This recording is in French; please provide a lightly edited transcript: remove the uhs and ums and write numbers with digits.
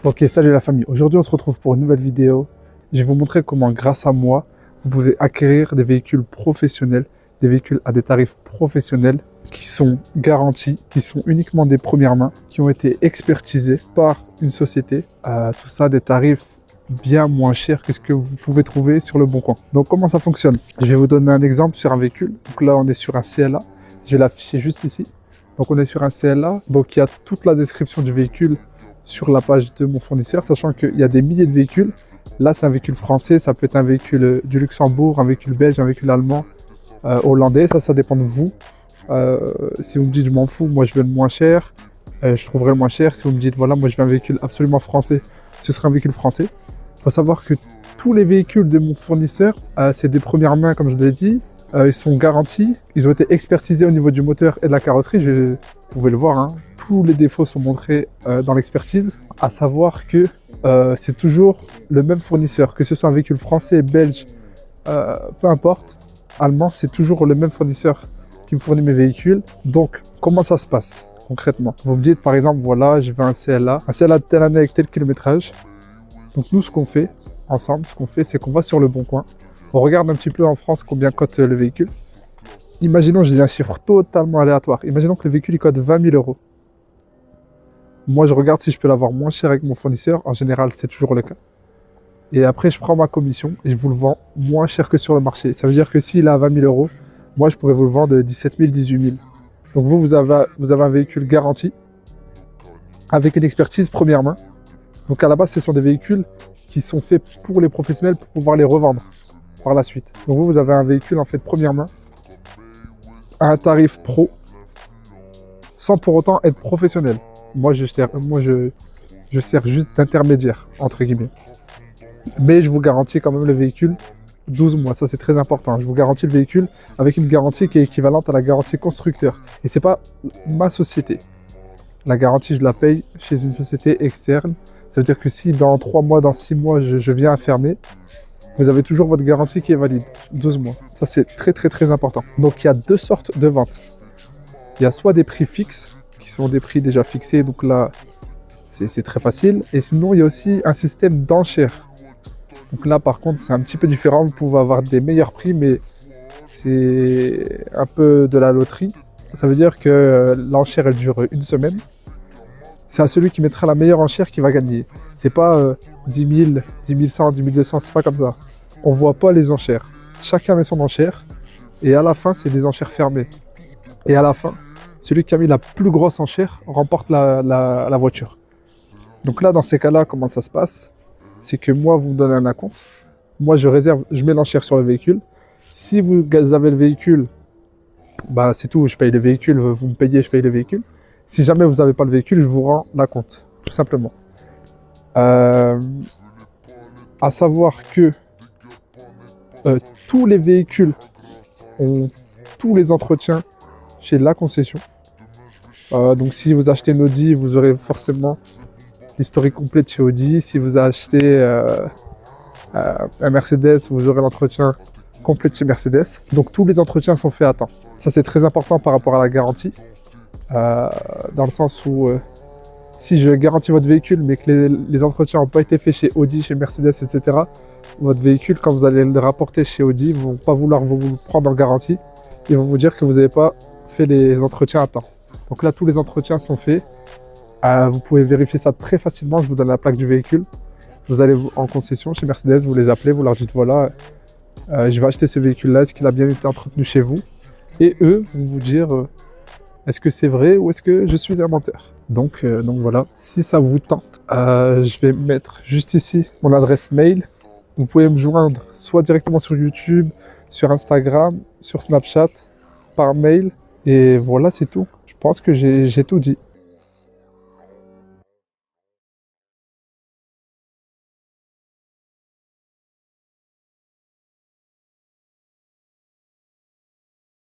Ok, salut la famille. Aujourd'hui, on se retrouve pour une nouvelle vidéo. Je vais vous montrer comment, grâce à moi, vous pouvez acquérir des véhicules professionnels, des véhicules à des tarifs professionnels qui sont garantis, qui sont uniquement des premières mains, qui ont été expertisés par une société. Tout ça, des tarifs bien moins chers que ce que vous pouvez trouver sur le Bon Coin. Donc, comment ça fonctionne? Je vais vous donner un exemple sur un véhicule. Donc là, on est sur un CLA. Je vais l'afficher juste ici. Donc, on est sur un CLA. Donc, il y a toute la description du véhicule sur la page de mon fournisseur, sachant qu'il y a des milliers de véhicules. Là, c'est un véhicule français, ça peut être un véhicule du Luxembourg, un véhicule belge, un véhicule allemand, hollandais. Ça dépend de vous. Si vous me dites je m'en fous, moi je veux le moins cher, je trouverai le moins cher. Si vous me dites voilà, moi je veux un véhicule absolument français, ce sera un véhicule français. Il faut savoir que tous les véhicules de mon fournisseur, c'est des premières mains, comme je l'ai dit. Ils sont garantis, ils ont été expertisés au niveau du moteur et de la carrosserie. Vous pouvez le voir, hein. Tous les défauts sont montrés dans l'expertise. À savoir que c'est toujours le même fournisseur, que ce soit un véhicule français, belge, peu importe, allemand, c'est toujours le même fournisseur qui me fournit mes véhicules. Donc, comment ça se passe concrètement? Vous me dites par exemple, voilà, je veux un CLA de telle année avec tel kilométrage. Donc nous, ce qu'on fait ensemble, c'est qu'on va sur le Bon Coin. On regarde un petit peu en France combien cote le véhicule. Imaginons, je dis un chiffre totalement aléatoire. Imaginons que le véhicule il cote 20 000 euros. Moi, je regarde si je peux l'avoir moins cher avec mon fournisseur. En général, c'est toujours le cas. Et après, je prends ma commission et je vous le vends moins cher que sur le marché. Ça veut dire que s'il est à 20 000 euros, moi, je pourrais vous le vendre 17 000, 18 000. Donc vous avez un véhicule garanti avec une expertise première main. Donc à la base, ce sont des véhicules qui sont faits pour les professionnels pour pouvoir les revendre par la suite. Donc vous avez un véhicule en fait première main à un tarif pro sans pour autant être professionnel. Moi, je sers juste d'intermédiaire, entre guillemets. Mais je vous garantis quand même le véhicule 12 mois. Ça, c'est très important. Je vous garantis le véhicule avec une garantie qui est équivalente à la garantie constructeur. Et c'est pas ma société. La garantie, je la paye chez une société externe. Ça veut dire que si dans 3 mois, dans 6 mois, je viens à fermer, vous avez toujours votre garantie qui est valide. 12 mois. Ça, c'est très, très, très important. Donc, il y a deux sortes de ventes. Il y a soit des prix fixes, qui sont des prix déjà fixés. Donc là, c'est très facile. Et sinon, il y a aussi un système d'enchères. Donc là, par contre, c'est un petit peu différent. Vous pouvez avoir des meilleurs prix, mais c'est un peu de la loterie. Ça veut dire que l'enchère, elle dure une semaine. C'est à celui qui mettra la meilleure enchère qui va gagner. C'est pas 10 000, 10 100, 10 200, c'est pas comme ça. On voit pas les enchères. Chacun met son enchère. Et à la fin, c'est des enchères fermées. Et à la fin, celui qui a mis la plus grosse enchère remporte la voiture. Donc là, dans ces cas-là, comment ça se passe? C'est que moi, vous me donnez un acompte. Moi, je mets l'enchère sur le véhicule. Si vous avez le véhicule, bah c'est tout, je paye le véhicule, vous me payez, je paye le véhicule. Si jamais vous n'avez pas le véhicule, je vous rends l'acompte, tout simplement. À savoir que tous les véhicules ont tous les entretiens chez la concession. Donc si vous achetez une Audi, vous aurez forcément l'historique complet de chez Audi. Si vous achetez un Mercedes, vous aurez l'entretien complet de chez Mercedes. Donc tous les entretiens sont faits à temps. Ça, c'est très important par rapport à la garantie. Dans le sens où si je garantis votre véhicule mais que les entretiens n'ont pas été faits chez Audi, chez Mercedes, etc., votre véhicule, quand vous allez le rapporter chez Audi, ils ne vont pas vouloir vous le prendre en garantie. Ils vont vous dire que vous n'avez pas fait les entretiens à temps. Donc là, tous les entretiens sont faits. Vous pouvez vérifier ça très facilement. Je vous donne la plaque du véhicule. Vous allez en concession chez Mercedes, vous les appelez, vous leur dites voilà, je vais acheter ce véhicule-là, est-ce qu'il a bien été entretenu chez vous? Et eux vont vous dire est-ce que c'est vrai ou est-ce que je suis un menteur? Donc voilà, si ça vous tente, je vais mettre juste ici mon adresse mail. Vous pouvez me joindre soit directement sur YouTube, sur Instagram, sur Snapchat, par mail. Et voilà, c'est tout. Je pense que j'ai tout dit.